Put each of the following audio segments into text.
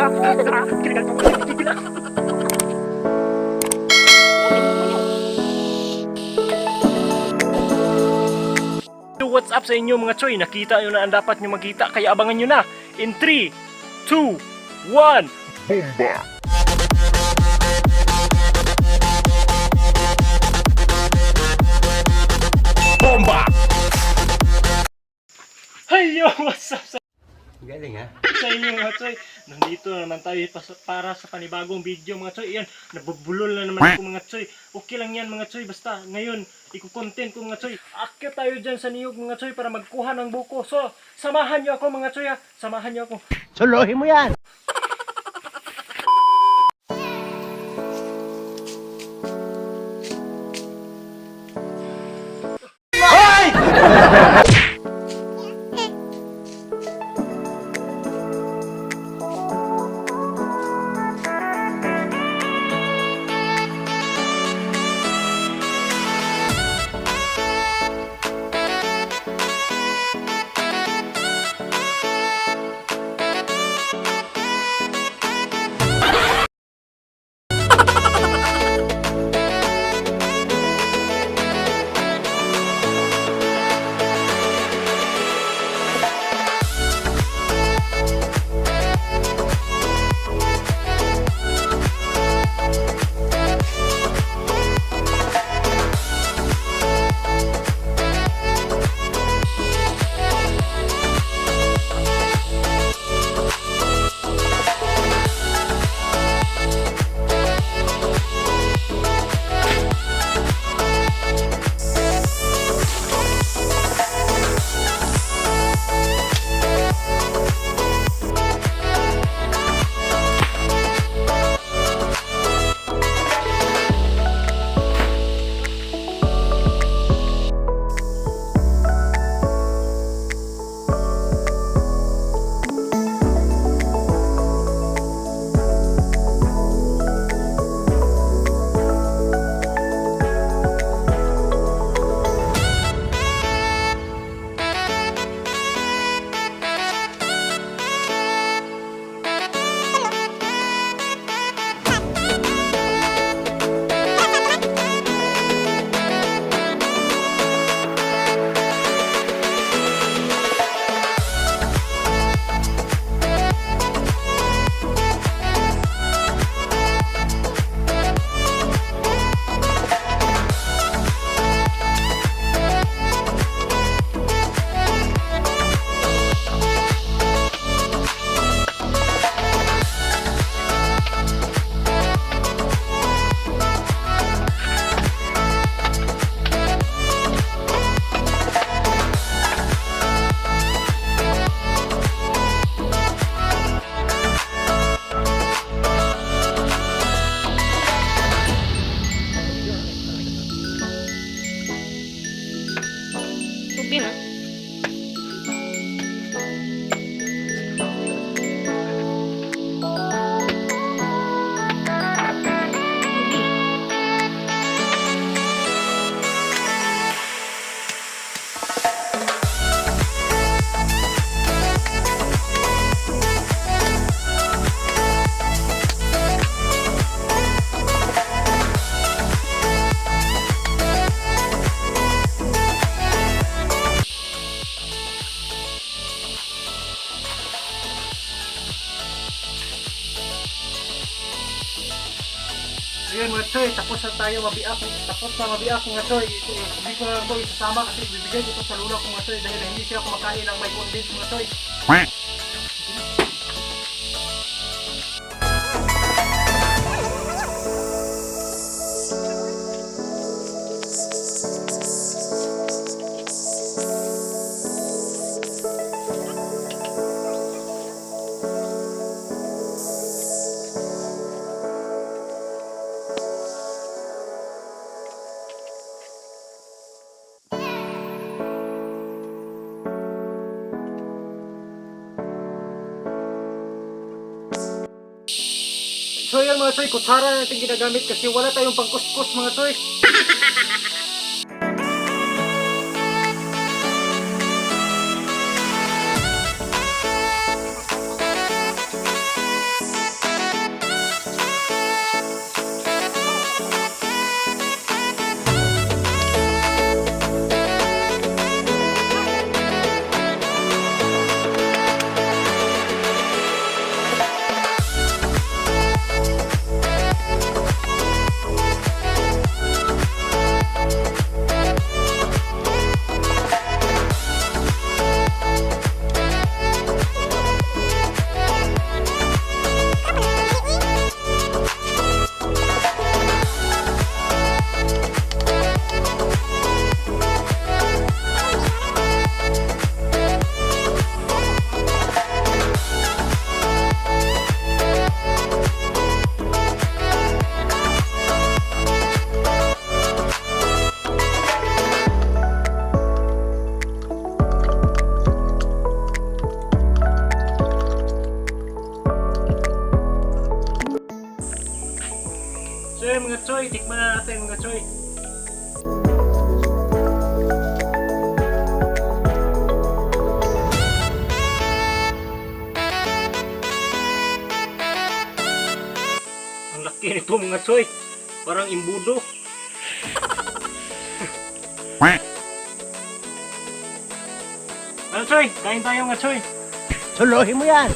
What's up sa inyo mga choy? Nakita nyo na ang dapat nyo makita, kaya abangan nyo na. In 3, 2, 1. Bomba! Bomba! Hey yo! What's up sa Galing ha? sa inyo mga choy? Nandito na naman tayo para sa panibagong video mga choy. Yan, nabubulol na naman ako mga choy. Okay lang yan mga choy, basta ngayon iko-content ko mga choy. Akyat tayo dyan sa niyog mga choy para magkuha ng buko. So, samahan nyo ako mga choy ha. Samahan nyo ako. Suluhin mo yan! Tupi na. Ayan mga choy, tapos na tayo mabiak. Tapos na mabiak mga choy. Hindi ko na ito isasama kasi bibigay ito sa lula ko mga choy dahil hindi siya kumakain ng may condense mga choy. So yan mga choy, kutsara natin ginagamit kasi wala tayong pangkuskus mga choy. choy, tikman na natin mga choy. Ang laki nito mga choy. Parang imbudo. Ano choy? Kain tayo mga choy. Suluhin mo yan.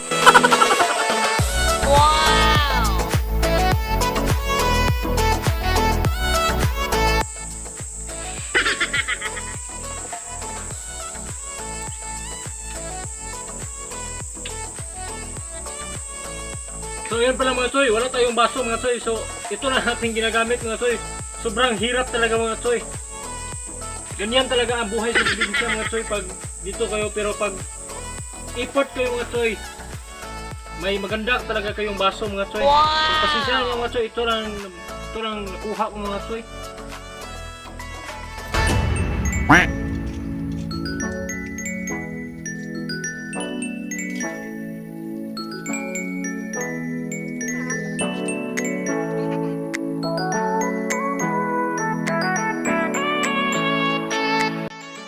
So yan pala mga choy, wala tayong baso mga choy. So ito na ating ginagamit mga choy. Sobrang hirap talaga mga choy. Ganyan talaga ang buhay sa probinsya mga choy pag dito kayo, pero pag effort kayo mga choy, may maganda talaga kayong baso mga choy. So pasensya na mga choy, ito lang nakuha ko mga choy.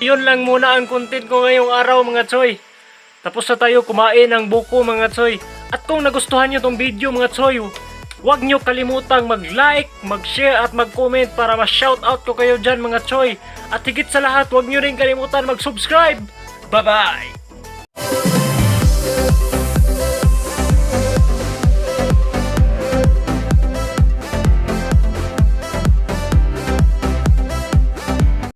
Yun lang muna ang content ko ngayong araw mga choy. Tapos na tayo kumain ng buko mga choy. At kung nagustuhan nyo tong video mga choy, huwag nyo kalimutang mag-like, mag-share at mag-comment para ma-shoutout ko kayo dyan mga choy. At higit sa lahat, huwag nyo rin kalimutan mag-subscribe. Bye-bye!